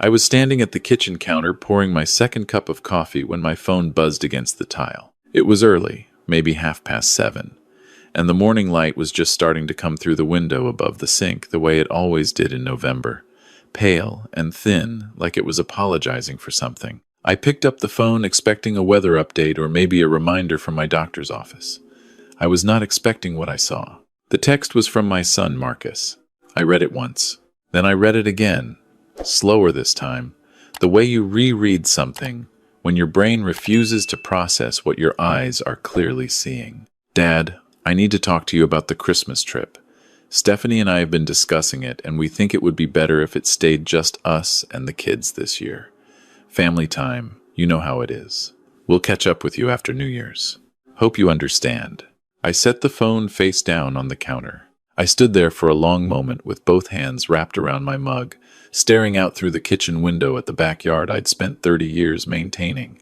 I was standing at the kitchen counter pouring my second cup of coffee when my phone buzzed against the tile. It was early, maybe 7:30, and the morning light was just starting to come through the window above the sink the way it always did in November, pale and thin, like it was apologizing for something. I picked up the phone expecting a weather update or maybe a reminder from my doctor's office. I was not expecting what I saw. The text was from my son, Marcus. I read it once. Then I read it again, slower this time, the way you reread something when your brain refuses to process what your eyes are clearly seeing. Dad, I need to talk to you about the Christmas trip. Stephanie and I have been discussing it, and we think it would be better if it stayed just us and the kids this year. Family time, you know how it is. We'll catch up with you after New Year's. Hope you understand. I set the phone face down on the counter. I stood there for a long moment with both hands wrapped around my mug, staring out through the kitchen window at the backyard I'd spent 30 years maintaining.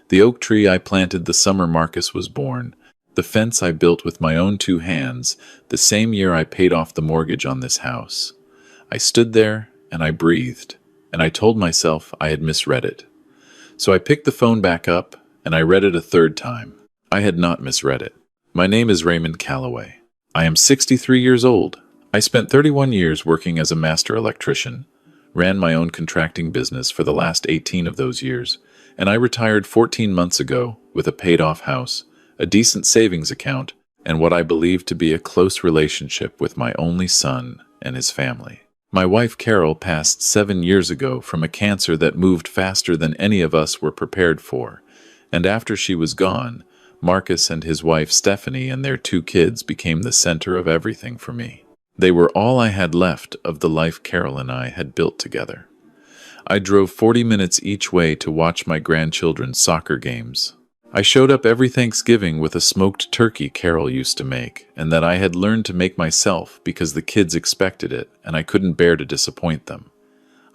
The oak tree I planted the summer Marcus was born, the fence I built with my own 2 hands, the same year I paid off the mortgage on this house. I stood there and I breathed, and I told myself I had misread it. So I picked the phone back up and I read it a third time. I had not misread it. My name is Raymond Calloway. I am 63 years old. I spent 31 years working as a master electrician, ran my own contracting business for the last 18 of those years, and I retired 14 months ago with a paid-off house, a decent savings account, and what I believe to be a close relationship with my only son and his family. My wife Carol passed 7 years ago from a cancer that moved faster than any of us were prepared for, and after she was gone, Marcus and his wife Stephanie and their 2 kids became the center of everything for me. They were all I had left of the life Carol and I had built together. I drove 40 minutes each way to watch my grandchildren's soccer games. I showed up every Thanksgiving with a smoked turkey Carol used to make, and that I had learned to make myself because the kids expected it, and I couldn't bear to disappoint them.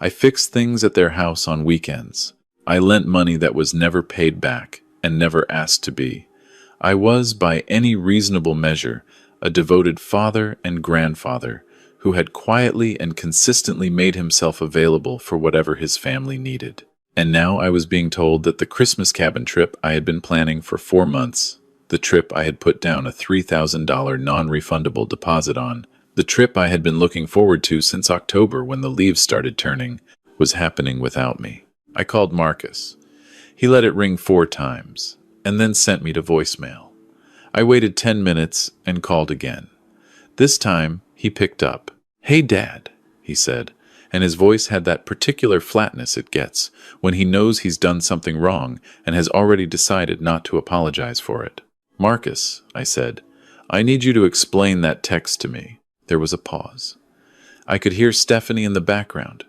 I fixed things at their house on weekends. I lent money that was never paid back and never asked to be. I was, by any reasonable measure, a devoted father and grandfather who had quietly and consistently made himself available for whatever his family needed. And now I was being told that the Christmas cabin trip I had been planning for 4 months, the trip I had put down a $3,000 non-refundable deposit on, the trip I had been looking forward to since October when the leaves started turning, was happening without me. I called Marcus. He let it ring 4 times, and then sent me to voicemail. I waited 10 minutes and called again. This time, he picked up. "Hey, Dad," he said, and his voice had that particular flatness it gets when he knows he's done something wrong and has already decided not to apologize for it. "Marcus," I said, "I need you to explain that text to me." There was a pause. I could hear Stephanie in the background,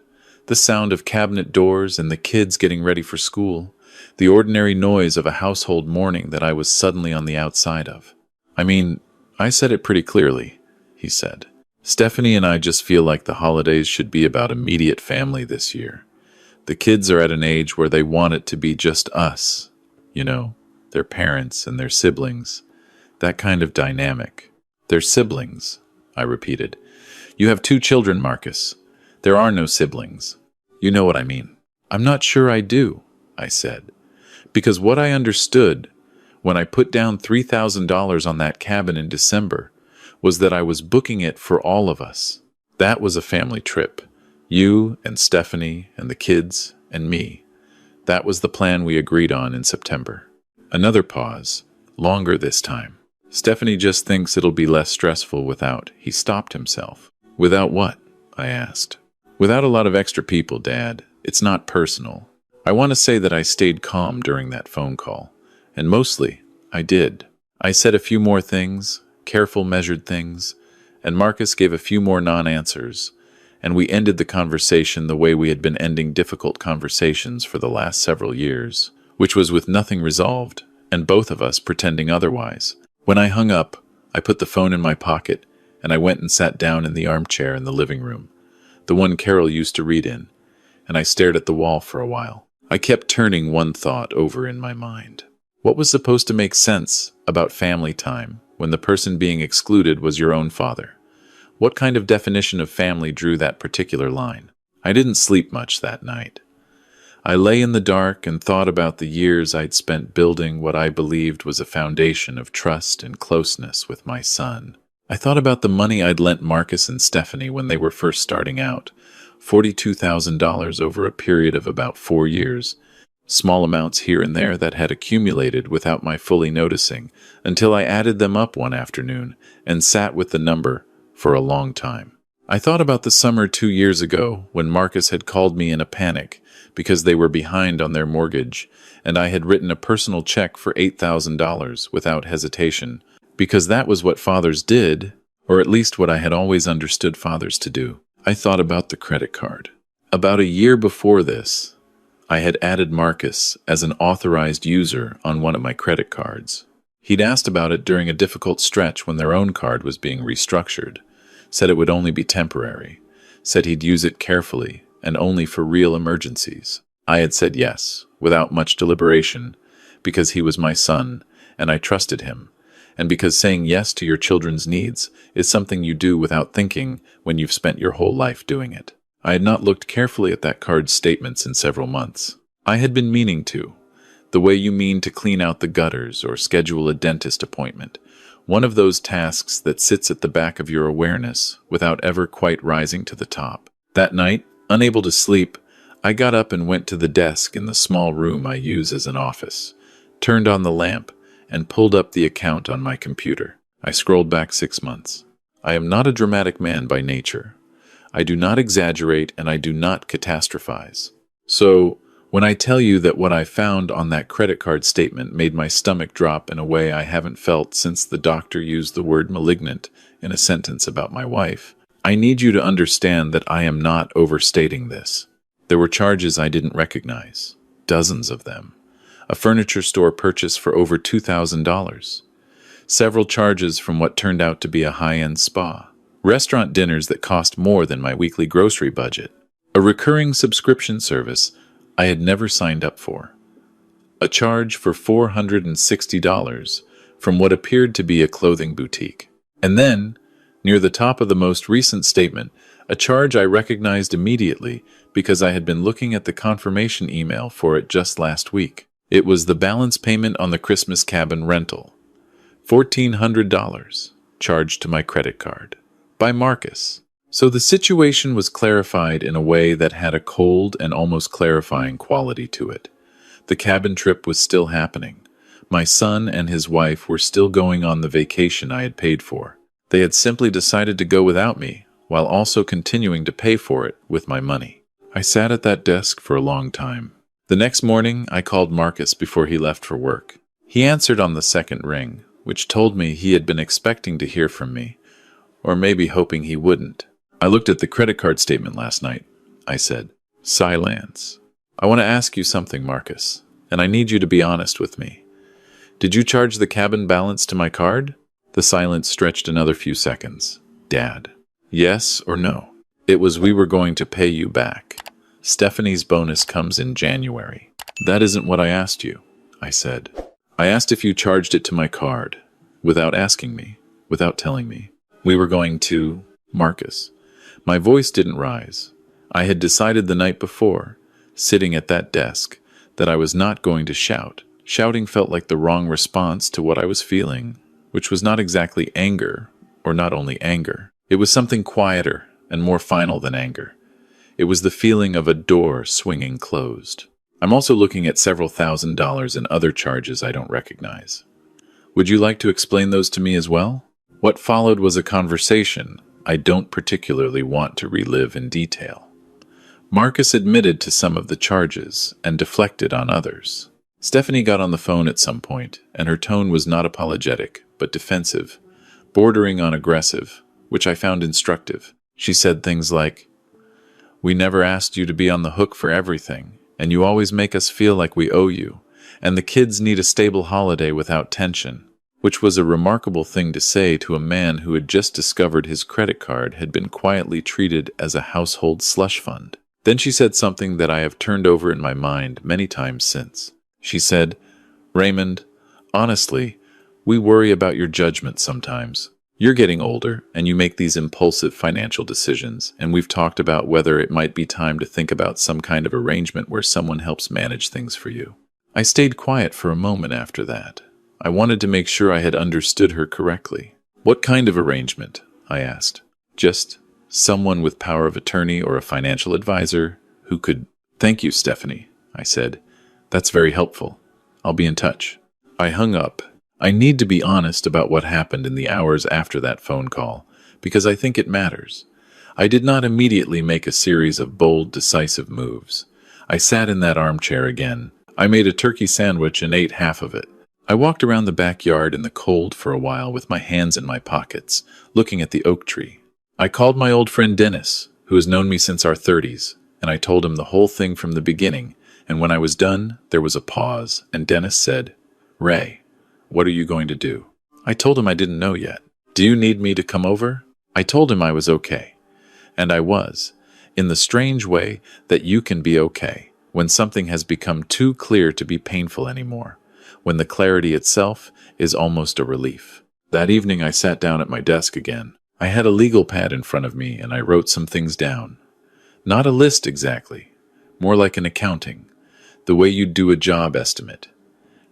the sound of cabinet doors and the kids getting ready for school, the ordinary noise of a household morning that I was suddenly on the outside of. I said it pretty clearly," he said. "Stephanie and I just feel like the holidays should be about immediate family this year. The kids are at an age where they want it to be just us, their parents and their siblings. That kind of dynamic. Their siblings," I repeated. "You have 2 children, Marcus. There are no siblings. You know what I mean." "I'm not sure I do," I said, because what I understood when I put down $3,000 on that cabin in December was that I was booking it for all of us. That was a family trip. You and Stephanie and the kids and me. That was the plan we agreed on in September. Another pause, longer this time. "Stephanie just thinks it'll be less stressful without—" He stopped himself. "Without what?" I asked. "Without a lot of extra people, Dad. It's not personal. I want to say that I stayed calm during that phone call. And mostly, I did. I said a few more things, careful, measured things, and Marcus gave a few more non-answers, and we ended the conversation the way we had been ending difficult conversations for the last several years, which was with nothing resolved, and both of us pretending otherwise. When I hung up, I put the phone in my pocket, and I went and sat down in the armchair in the living room, the one Carol used to read in, and I stared at the wall for a while. I kept turning one thought over in my mind. What was supposed to make sense about family time when the person being excluded was your own father? What kind of definition of family drew that particular line? I didn't sleep much that night. I lay in the dark and thought about the years I'd spent building what I believed was a foundation of trust and closeness with my son. I thought about the money I'd lent Marcus and Stephanie when they were first starting out, $42,000 over a period of about 4 years, small amounts here and there that had accumulated without my fully noticing, until I added them up one afternoon and sat with the number for a long time. I thought about the summer 2 years ago when Marcus had called me in a panic because they were behind on their mortgage, and I had written a personal check for $8,000 without hesitation, because that was what fathers did, or at least what I had always understood fathers to do. I thought about the credit card. About a year before this, I had added Marcus as an authorized user on one of my credit cards. He'd asked about it during a difficult stretch when their own card was being restructured, said it would only be temporary, said he'd use it carefully and only for real emergencies. I had said yes, without much deliberation, because he was my son and I trusted him, and because saying yes to your children's needs is something you do without thinking when you've spent your whole life doing it. I had not looked carefully at that card's statements in several months. I had been meaning to, the way you mean to clean out the gutters or schedule a dentist appointment, one of those tasks that sits at the back of your awareness without ever quite rising to the top. That night, unable to sleep, I got up and went to the desk in the small room I use as an office, turned on the lamp, and pulled up the account on my computer. I scrolled back 6 months. I am not a dramatic man by nature. I do not exaggerate and I do not catastrophize. So, when I tell you that what I found on that credit card statement made my stomach drop in a way I haven't felt since the doctor used the word malignant in a sentence about my wife, I need you to understand that I am not overstating this. There were charges I didn't recognize, dozens of them. A furniture store purchase for over $2,000. Several charges from what turned out to be a high-end spa. Restaurant dinners that cost more than my weekly grocery budget. A recurring subscription service I had never signed up for. A charge for $460 from what appeared to be a clothing boutique. And then, near the top of the most recent statement, a charge I recognized immediately because I had been looking at the confirmation email for it just last week. It was the balance payment on the Christmas cabin rental. $1,400 charged to my credit card. By Marcus. So the situation was clarified in a way that had a cold and almost clarifying quality to it. The cabin trip was still happening. My son and his wife were still going on the vacation I had paid for. They had simply decided to go without me, while also continuing to pay for it with my money. I sat at that desk for a long time. The next morning, I called Marcus before he left for work. He answered on the second ring, which told me he had been expecting to hear from me, or maybe hoping he wouldn't. I looked at the credit card statement last night, I said. Silence. I want to ask you something, Marcus, and I need you to be honest with me. Did you charge the cabin balance to my card? The silence stretched another few seconds. Dad. Yes or no? It was we were going to pay you back. Stephanie's bonus comes in January. That isn't what I asked you, I said. I asked if you charged it to my card, without asking me, without telling me. We were going to... Marcus. My voice didn't rise. I had decided the night before, sitting at that desk, that I was not going to shout. Shouting felt like the wrong response to what I was feeling, which was not exactly anger, or not only anger. It was something quieter and more final than anger. It was the feeling of a door swinging closed. I'm also looking at several $1,000s in other charges I don't recognize. Would you like to explain those to me as well? What followed was a conversation I don't particularly want to relive in detail. Marcus admitted to some of the charges and deflected on others. Stephanie got on the phone at some point, and her tone was not apologetic, but defensive, bordering on aggressive, which I found instructive. She said things like, "We never asked you to be on the hook for everything, and you always make us feel like we owe you, and the kids need a stable holiday without tension," which was a remarkable thing to say to a man who had just discovered his credit card had been quietly treated as a household slush fund. Then she said something that I have turned over in my mind many times since. She said, "Raymond, honestly, we worry about your judgment sometimes. You're getting older, and you make these impulsive financial decisions, and we've talked about whether it might be time to think about some kind of arrangement where someone helps manage things for you. I stayed quiet for a moment after that. I wanted to make sure I had understood her correctly. What kind of arrangement? I asked. Just someone with power of attorney or a financial advisor who could... Thank you, Stephanie, I said. That's very helpful. I'll be in touch. I hung up. I need to be honest about what happened in the hours after that phone call, because I think it matters. I did not immediately make a series of bold, decisive moves. I sat in that armchair again. I made a turkey sandwich and ate half of it. I walked around the backyard in the cold for a while with my hands in my pockets, looking at the oak tree. I called my old friend Dennis, who has known me since our 30s, and I told him the whole thing from the beginning, and when I was done, there was a pause, and Dennis said, "Ray, what are you going to do?" I told him I didn't know yet. "Do you need me to come over?" I told him I was okay. And I was, in the strange way that you can be okay when something has become too clear to be painful anymore, when the clarity itself is almost a relief. That evening I sat down at my desk again. I had a legal pad in front of me and I wrote some things down. Not a list exactly, more like an accounting, the way you'd do a job estimate.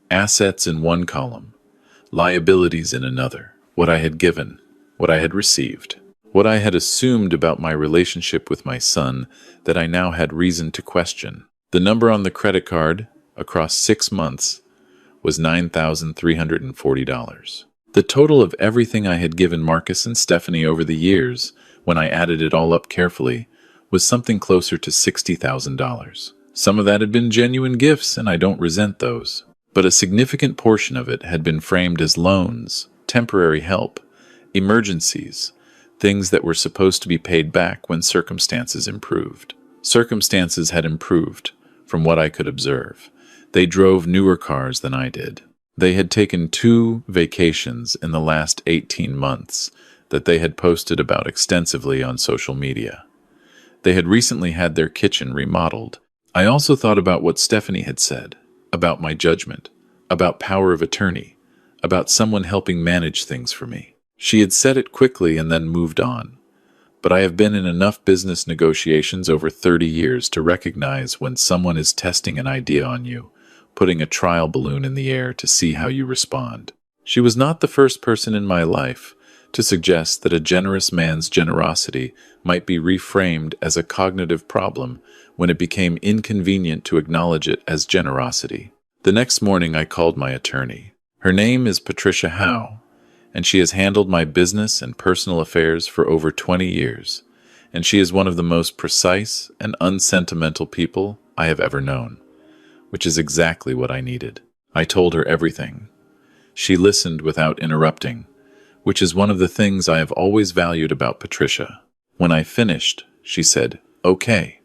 Assets in one column, liabilities in another, what I had given, what I had received, what I had assumed about my relationship with my son that I now had reason to question. The number on the credit card, across 6 months, was $9,340. The total of everything I had given Marcus and Stephanie over the years, when I added it all up carefully, was something closer to $60,000. Some of that had been genuine gifts, and I don't resent those. But a significant portion of it had been framed as loans, temporary help, emergencies, things that were supposed to be paid back when circumstances improved. Circumstances had improved, from what I could observe. They drove newer cars than I did. They had taken 2 vacations in the last 18 months that they had posted about extensively on social media. They had recently had their kitchen remodeled. I also thought about what Stephanie had said, about my judgment, about power of attorney, about someone helping manage things for me. She had said it quickly and then moved on. But I have been in enough business negotiations over 30 years to recognize when someone is testing an idea on you, putting a trial balloon in the air to see how you respond. She was not the first person in my life to suggest that a generous man's generosity might be reframed as a cognitive problem when it became inconvenient to acknowledge it as generosity. The next morning I called my attorney. Her name is Patricia Howe, and she has handled my business and personal affairs for over 20 years, and she is one of the most precise and unsentimental people I have ever known, which is exactly what I needed. I told her everything. She listened without interrupting, which is one of the things I have always valued about Patricia. When I finished, she said, "Okay,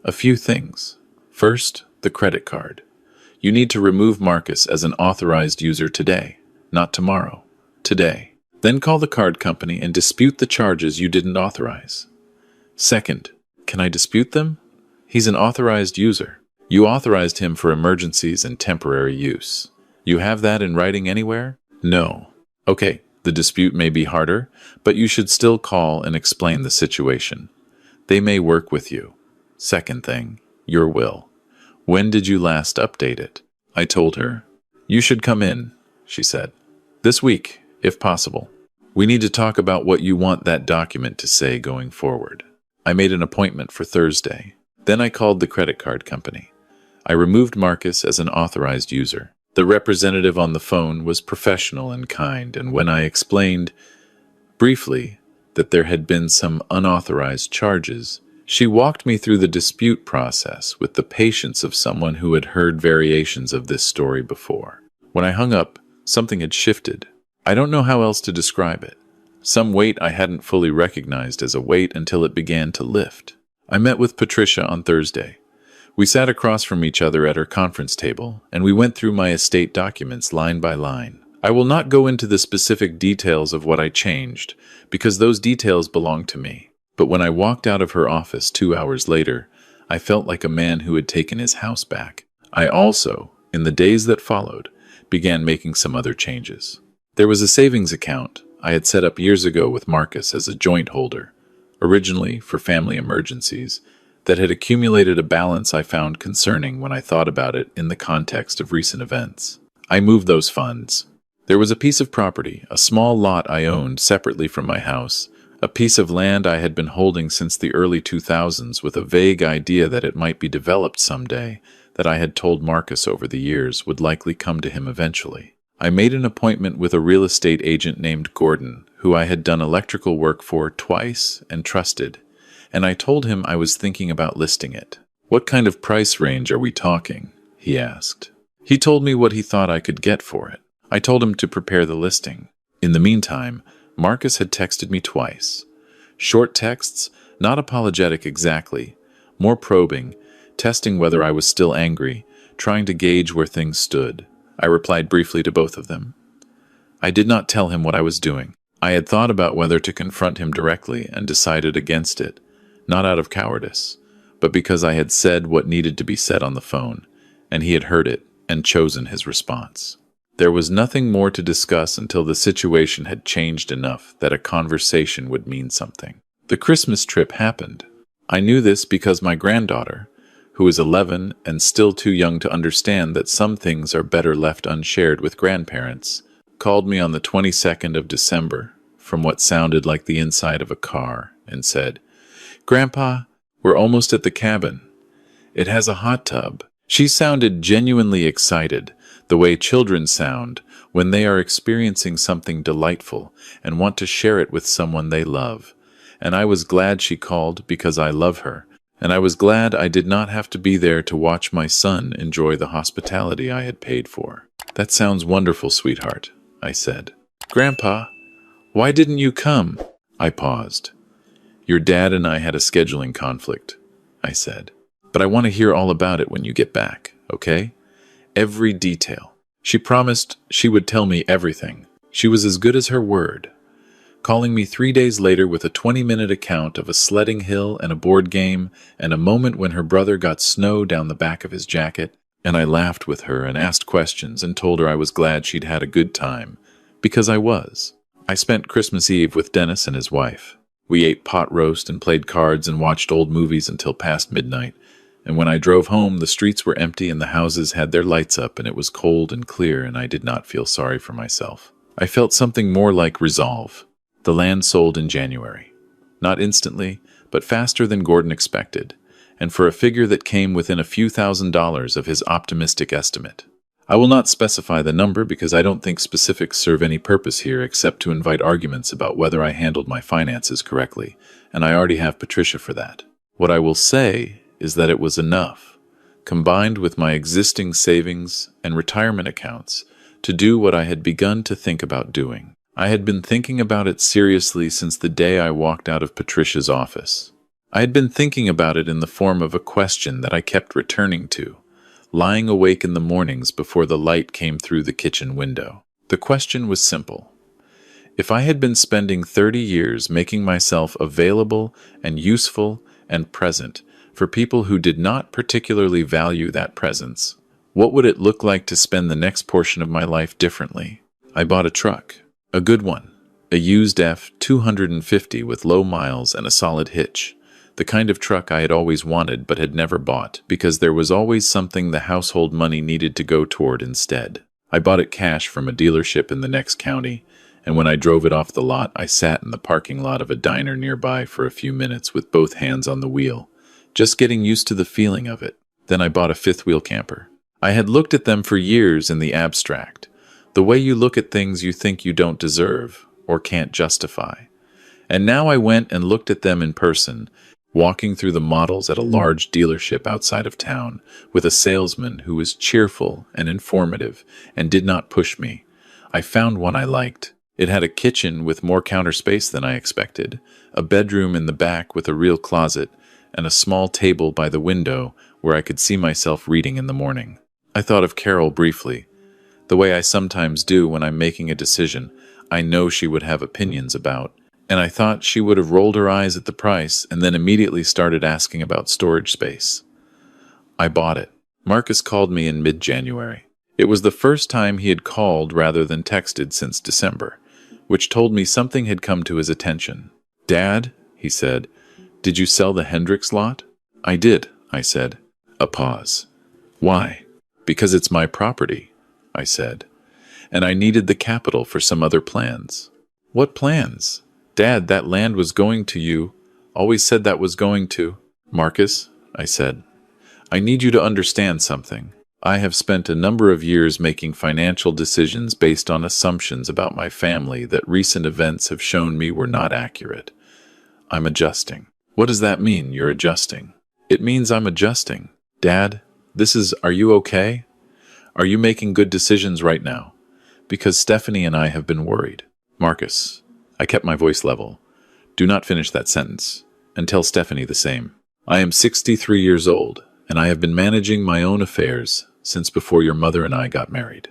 a few things. First, the credit card. You need to remove Marcus as an authorized user today, not tomorrow. Today. Then call the card company and dispute the charges you didn't authorize. Second, can I dispute them? He's an authorized user. You authorized him for emergencies and temporary use. You have that in writing anywhere? No. Okay, the dispute may be harder, but you should still call and explain the situation. They may work with you. Second thing, your will. When did you last update it?" I told her. "You should come in," she said. "This week, if possible. We need to talk about what you want that document to say going forward." I made an appointment for Thursday. Then I called the credit card company. I removed Marcus as an authorized user. The representative on the phone was professional and kind, and when I explained, briefly, that there had been some unauthorized charges, she walked me through the dispute process with the patience of someone who had heard variations of this story before. When I hung up, something had shifted. I don't know how else to describe it. Some weight I hadn't fully recognized as a weight until it began to lift. I met with Patricia on Thursday. We sat across from each other at her conference table, and we went through my estate documents line by line. I will not go into the specific details of what I changed, because those details belong to me. But when I walked out of her office 2 hours later, I felt like a man who had taken his house back. I also, in the days that followed, began making some other changes. There was a savings account, I had set up years ago with Marcus as a joint holder, originally for family emergencies, that had accumulated a balance I found concerning when I thought about it in the context of recent events. I moved those funds. There was a piece of property, a small lot I owned separately from my house, a piece of land I had been holding since the early 2000s with a vague idea that it might be developed someday, that I had told Marcus over the years would likely come to him eventually. I made an appointment with a real estate agent named Gordon, who I had done electrical work for twice and trusted, and I told him I was thinking about listing it. "What kind of price range are we talking?" he asked. He told me what he thought I could get for it. I told him to prepare the listing. In the meantime, Marcus had texted me twice. Short texts, not apologetic exactly, more probing, testing whether I was still angry, trying to gauge where things stood. I replied briefly to both of them. I did not tell him what I was doing. I had thought about whether to confront him directly and decided against it, not out of cowardice, but because I had said what needed to be said on the phone, and he had heard it and chosen his response. There was nothing more to discuss until the situation had changed enough that a conversation would mean something. The Christmas trip happened. I knew this because my granddaughter, who is 11 and still too young to understand that some things are better left unshared with grandparents, called me on the 22nd of December from what sounded like the inside of a car and said, "Grandpa, we're almost at the cabin. It has a hot tub." She sounded genuinely excited, the way children sound when they are experiencing something delightful and want to share it with someone they love. And I was glad she called because I love her, and I was glad I did not have to be there to watch my son enjoy the hospitality I had paid for. "That sounds wonderful, sweetheart," I said. "Grandpa, why didn't you come?" I paused. "Your dad and I had a scheduling conflict," I said. "But I want to hear all about it when you get back, okay? Every detail." She promised she would tell me everything. She was as good as her word, calling me 3 days later with a 20-minute account of a sledding hill and a board game and a moment when her brother got snow down the back of his jacket, and I laughed with her and asked questions and told her I was glad she'd had a good time, because I was. I spent Christmas Eve with Dennis and his wife. We ate pot roast and played cards and watched old movies until past midnight, and when I drove home, the streets were empty and the houses had their lights up and it was cold and clear, and I did not feel sorry for myself. I felt something more like resolve. The land sold in January. Not instantly, but faster than Gordon expected, and for a figure that came within a few $1,000s of his optimistic estimate. I will not specify the number because I don't think specifics serve any purpose here except to invite arguments about whether I handled my finances correctly, and I already have Patricia for that. What I will say is that it was enough, combined with my existing savings and retirement accounts, to do what I had begun to think about doing. I had been thinking about it seriously since the day I walked out of Patricia's office. I had been thinking about it in the form of a question that I kept returning to, lying awake in the mornings before the light came through the kitchen window. The question was simple. If I had been spending 30 years making myself available and useful and present for people who did not particularly value that presence, what would it look like to spend the next portion of my life differently? I bought a truck, a good one, a used F-250 with low miles and a solid hitch, the kind of truck I had always wanted but had never bought because there was always something the household money needed to go toward instead. I bought it cash from a dealership in the next county, and when I drove it off the lot, I sat in the parking lot of a diner nearby for a few minutes with both hands on the wheel, just getting used to the feeling of it. Then I bought a fifth-wheel camper. I had looked at them for years in the abstract, the way you look at things you think you don't deserve or can't justify. And now I went and looked at them in person, walking through the models at a large dealership outside of town with a salesman who was cheerful and informative and did not push me. I found one I liked. It had a kitchen with more counter space than I expected, a bedroom in the back with a real closet, and a small table by the window where I could see myself reading in the morning. I thought of Carol briefly. The way I sometimes do when I'm making a decision I know she would have opinions about, and I thought she would have rolled her eyes at the price and then immediately started asking about storage space. I bought it. Marcus called me in mid-January. It was the first time he had called rather than texted since December, which told me something had come to his attention. "Dad," he said, "did you sell the Hendricks lot?" "I did," I said. A pause. "Why?" "Because it's my property," I said, "and I needed the capital for some other plans." "What plans?" "Dad, that land was going to you. Always said that was going to." "Marcus," I said, "I need you to understand something. I have spent a number of years making financial decisions based on assumptions about my family that recent events have shown me were not accurate. I'm adjusting." "What does that mean, you're adjusting?" "It means I'm adjusting. Dad, are you okay? Are you making good decisions right now? Because Stephanie and I have been worried." "Marcus," I kept my voice level, "do not finish that sentence, and tell Stephanie the same. I am 63 years old, and I have been managing my own affairs since before your mother and I got married.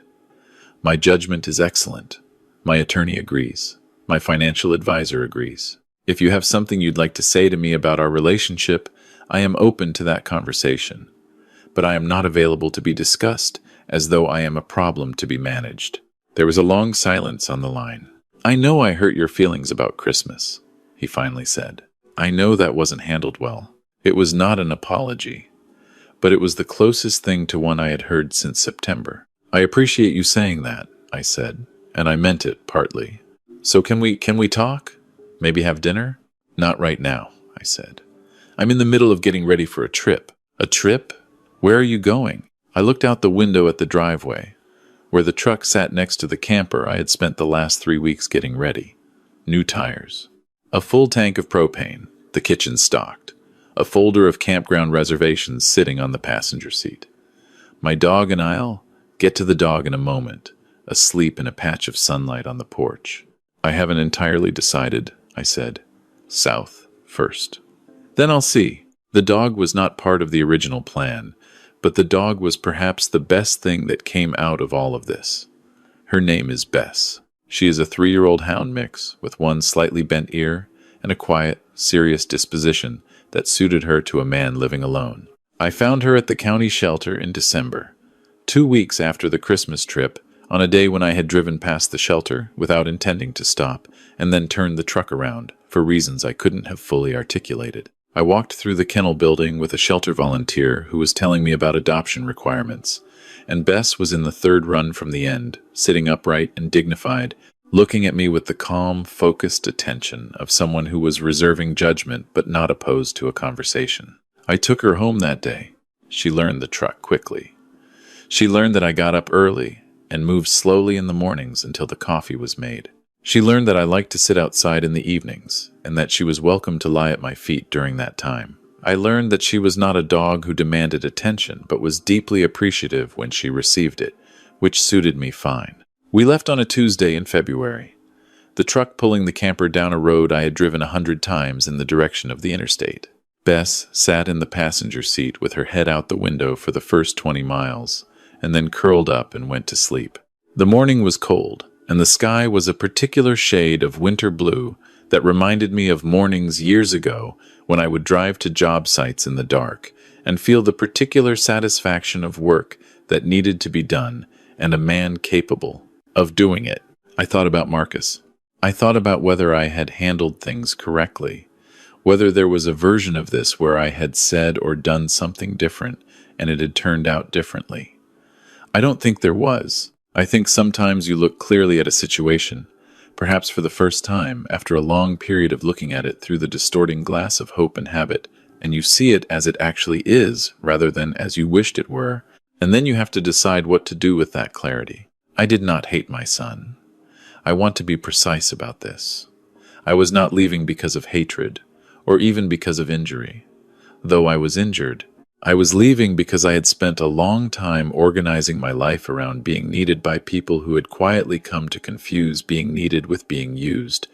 My judgment is excellent. My attorney agrees. My financial advisor agrees. If you have something you'd like to say to me about our relationship, I am open to that conversation. But I am not available to be discussed as though I am a problem to be managed." There was a long silence on the line. "I know I hurt your feelings about Christmas," he finally said. "I know that wasn't handled well. It was not an apology, but it was the closest thing to one I had heard since September." "I appreciate you saying that," I said, and I meant it partly. "So can we talk? Maybe have dinner?" "Not right now," I said. "I'm in the middle of getting ready for a trip." "A trip? Where are you going?" I looked out the window at the driveway, where the truck sat next to the camper I had spent the last 3 weeks getting ready. New tires, a full tank of propane, the kitchen stocked, a folder of campground reservations sitting on the passenger seat. My dog and I'll get to the dog in a moment, asleep in a patch of sunlight on the porch. "I haven't entirely decided," I said. "South first. Then I'll see." The dog was not part of the original plan, but the dog was perhaps the best thing that came out of all of this. Her name is Bess. She is a 3-year-old hound mix with one slightly bent ear and a quiet, serious disposition that suited her to a man living alone. I found her at the county shelter in December, 2 weeks after the Christmas trip, on a day when I had driven past the shelter without intending to stop, and then turned the truck around for reasons I couldn't have fully articulated. I walked through the kennel building with a shelter volunteer who was telling me about adoption requirements, and Bess was in the third run from the end, sitting upright and dignified, looking at me with the calm, focused attention of someone who was reserving judgment but not opposed to a conversation. I took her home that day. She learned the truck quickly. She learned that I got up early and moved slowly in the mornings until the coffee was made. She learned that I liked to sit outside in the evenings, and that she was welcome to lie at my feet during that time. I learned that she was not a dog who demanded attention, but was deeply appreciative when she received it, which suited me fine. We left on a Tuesday in February, the truck pulling the camper down a road I had driven 100 times in the direction of the interstate. Bess sat in the passenger seat with her head out the window for the first 20 miles, and then curled up and went to sleep. The morning was cold, and the sky was a particular shade of winter blue that reminded me of mornings years ago when I would drive to job sites in the dark and feel the particular satisfaction of work that needed to be done and a man capable of doing it. I thought about Marcus. I thought about whether I had handled things correctly, whether there was a version of this where I had said or done something different and it had turned out differently. I don't think there was. I think sometimes you look clearly at a situation, perhaps for the first time after a long period of looking at it through the distorting glass of hope and habit, and you see it as it actually is rather than as you wished it were, and then you have to decide what to do with that clarity. I did not hate my son. I want to be precise about this. I was not leaving because of hatred, or even because of injury. Though I was injured, I was leaving because I had spent a long time organizing my life around being needed by people who had quietly come to confuse being needed with being used,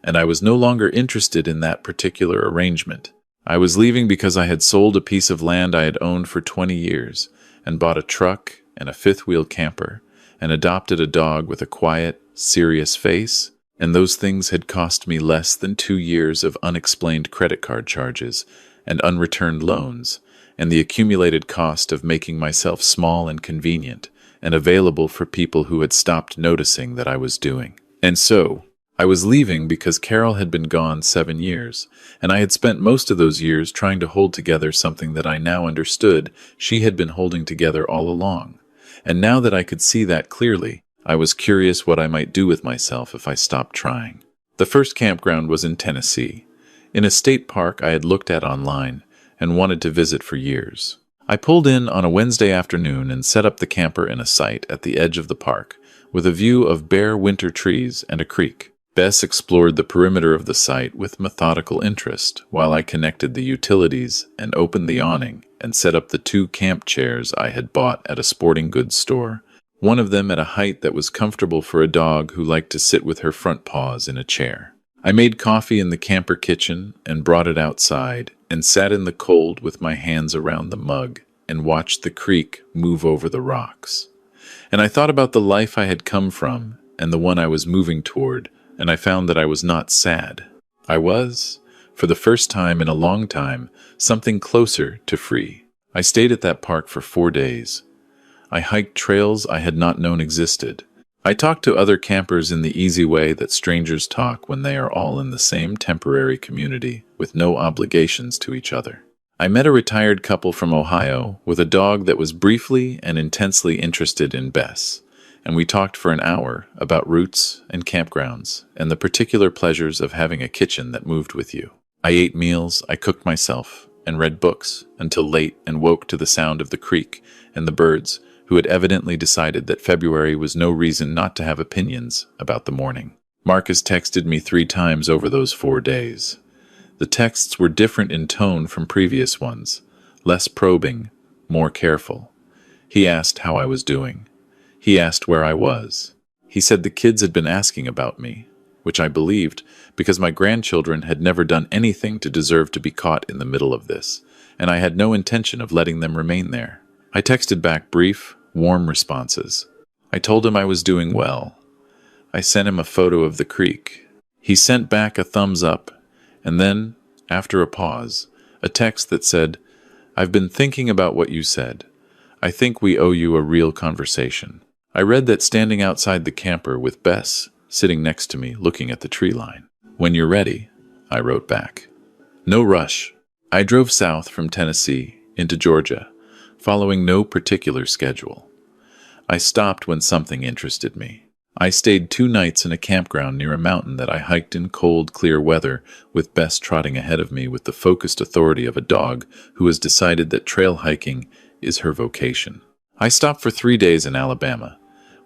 and I was no longer interested in that particular arrangement. I was leaving because I had sold a piece of land I had owned for 20 years, and bought a truck and a fifth-wheel camper, and adopted a dog with a quiet, serious face, and those things had cost me less than 2 years of unexplained credit card charges and unreturned loans, and the accumulated cost of making myself small and convenient and available for people who had stopped noticing that I was doing. And so, I was leaving because Carol had been gone 7 years, and I had spent most of those years trying to hold together something that I now understood she had been holding together all along. And now that I could see that clearly, I was curious what I might do with myself if I stopped trying. The first campground was in Tennessee, in a state park I had looked at online and wanted to visit for years. I pulled in on a Wednesday afternoon and set up the camper in a site at the edge of the park, with a view of bare winter trees and a creek. Bess explored the perimeter of the site with methodical interest, while I connected the utilities and opened the awning and set up the 2 camp chairs I had bought at a sporting goods store, one of them at a height that was comfortable for a dog who liked to sit with her front paws in a chair. I made coffee in the camper kitchen and brought it outside and sat in the cold with my hands around the mug and watched the creek move over the rocks. And I thought about the life I had come from and the one I was moving toward, and I found that I was not sad. I was, for the first time in a long time, something closer to free. I stayed at that park for 4 days. I hiked trails I had not known existed. I talked to other campers in the easy way that strangers talk when they are all in the same temporary community with no obligations to each other. I met a retired couple from Ohio with a dog that was briefly and intensely interested in Bess, and we talked for an hour about roots and campgrounds and the particular pleasures of having a kitchen that moved with you. I ate meals I cooked myself and read books until late and woke to the sound of the creek and the birds, who had evidently decided that February was no reason not to have opinions about the morning. Marcus texted me 3 times over those 4 days. The texts were different in tone from previous ones, less probing, more careful. He asked how I was doing. He asked where I was. He said the kids had been asking about me, which I believed because my grandchildren had never done anything to deserve to be caught in the middle of this, and I had no intention of letting them remain there. I texted back brief, warm responses. I told him I was doing well. I sent him a photo of the creek. He sent back a thumbs up, and then, after a pause, a text that said, "I've been thinking about what you said. I think we owe you a real conversation." I read that standing outside the camper with Bess sitting next to me looking at the tree line. "When you're ready," I wrote back. No rush. I drove south from Tennessee into Georgia, following no particular schedule. I stopped when something interested me. I stayed 2 nights in a campground near a mountain that I hiked in cold, clear weather, with Bess trotting ahead of me with the focused authority of a dog who has decided that trail hiking is her vocation. I stopped for 3 days in Alabama,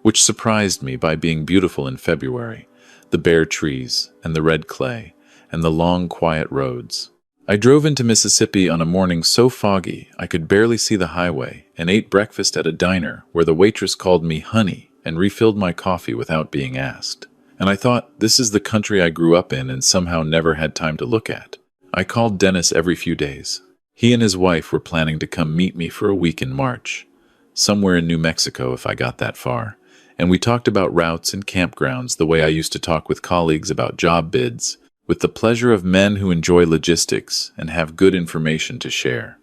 which surprised me by being beautiful in February, the bare trees and the red clay and the long, quiet roads. I drove into Mississippi on a morning so foggy I could barely see the highway and ate breakfast at a diner where the waitress called me honey and refilled my coffee without being asked. And I thought, this is the country I grew up in and somehow never had time to look at. I called Dennis every few days. He and his wife were planning to come meet me for a week in March, somewhere in New Mexico if I got that far, and we talked about routes and campgrounds the way I used to talk with colleagues about job bids, with the pleasure of men who enjoy logistics and have good information to share.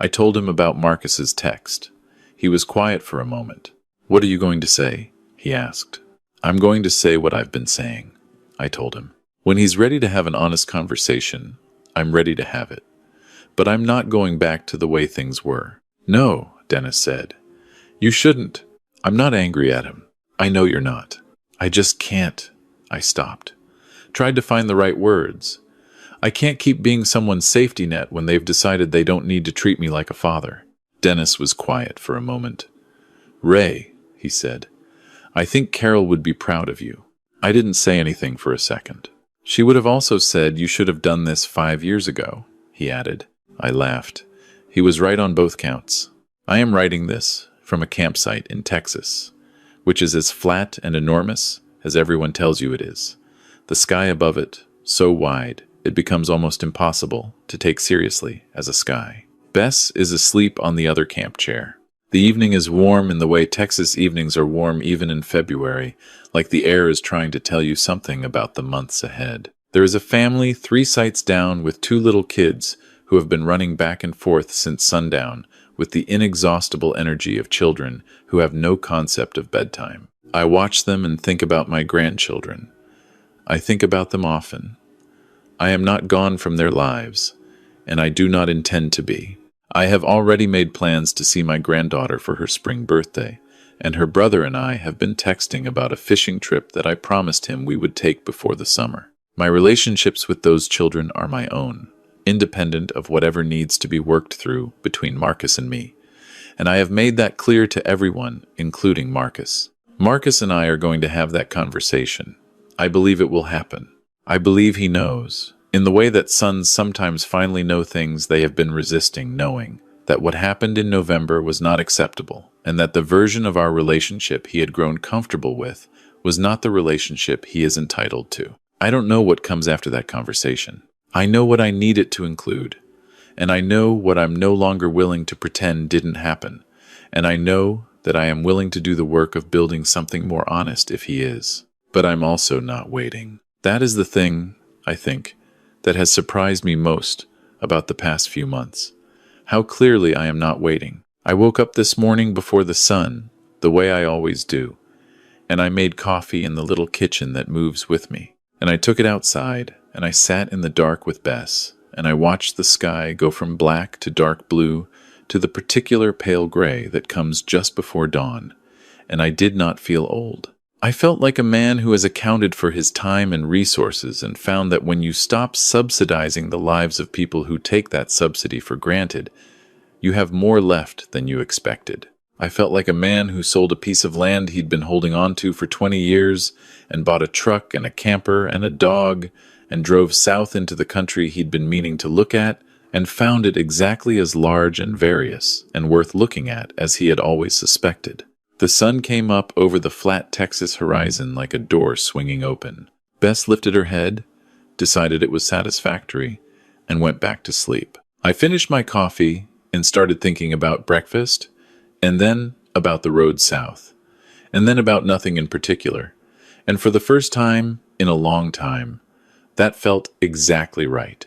I told him about Marcus's text. He was quiet for a moment. "What are you going to say?" he asked. "I'm going to say what I've been saying," I told him. When he's ready to have an honest conversation, I'm ready to have it. But I'm not going back to the way things were. "No," Dennis said. "You shouldn't." I'm not angry at him. I know you're not. I just can't. I stopped. Tried to find the right words. I can't keep being someone's safety net when they've decided they don't need to treat me like a father. Dennis was quiet for a moment. "Ray," he said, "I think Carol would be proud of you." I didn't say anything for a second. "She would have also said you should have done this 5 years ago," he added. I laughed. He was right on both counts. I am writing this from a campsite in Texas, which is as flat and enormous as everyone tells you it is. The sky above it, so wide, it becomes almost impossible to take seriously as a sky. Bess is asleep on the other camp chair. The evening is warm in the way Texas evenings are warm even in February, like the air is trying to tell you something about the months ahead. There is a family 3 sites down with 2 little kids who have been running back and forth since sundown with the inexhaustible energy of children who have no concept of bedtime. I watch them and think about my grandchildren. I think about them often. I am not gone from their lives, and I do not intend to be. I have already made plans to see my granddaughter for her spring birthday, and her brother and I have been texting about a fishing trip that I promised him we would take before the summer. My relationships with those children are my own, independent of whatever needs to be worked through between Marcus and me, and I have made that clear to everyone, including Marcus. Marcus and I are going to have that conversation. I believe it will happen. I believe he knows, in the way that sons sometimes finally know things they have been resisting knowing, that what happened in November was not acceptable, and that the version of our relationship he had grown comfortable with was not the relationship he is entitled to. I don't know what comes after that conversation. I know what I need it to include, and I know what I'm no longer willing to pretend didn't happen, and I know that I am willing to do the work of building something more honest if he is. But I'm also not waiting. That is the thing, I think, that has surprised me most about the past few months. How clearly I am not waiting. I woke up this morning before the sun, the way I always do, and I made coffee in the little kitchen that moves with me. And I took it outside, and I sat in the dark with Bess, and I watched the sky go from black to dark blue to the particular pale gray that comes just before dawn, and I did not feel old. I felt like a man who has accounted for his time and resources and found that when you stop subsidizing the lives of people who take that subsidy for granted, you have more left than you expected. I felt like a man who sold a piece of land he'd been holding on to for 20 years and bought a truck and a camper and a dog and drove south into the country he'd been meaning to look at and found it exactly as large and various and worth looking at as he had always suspected. The sun came up over the flat Texas horizon like a door swinging open. Bess lifted her head, decided it was satisfactory, and went back to sleep. I finished my coffee and started thinking about breakfast, and then about the road south, and then about nothing in particular. And for the first time in a long time, that felt exactly right.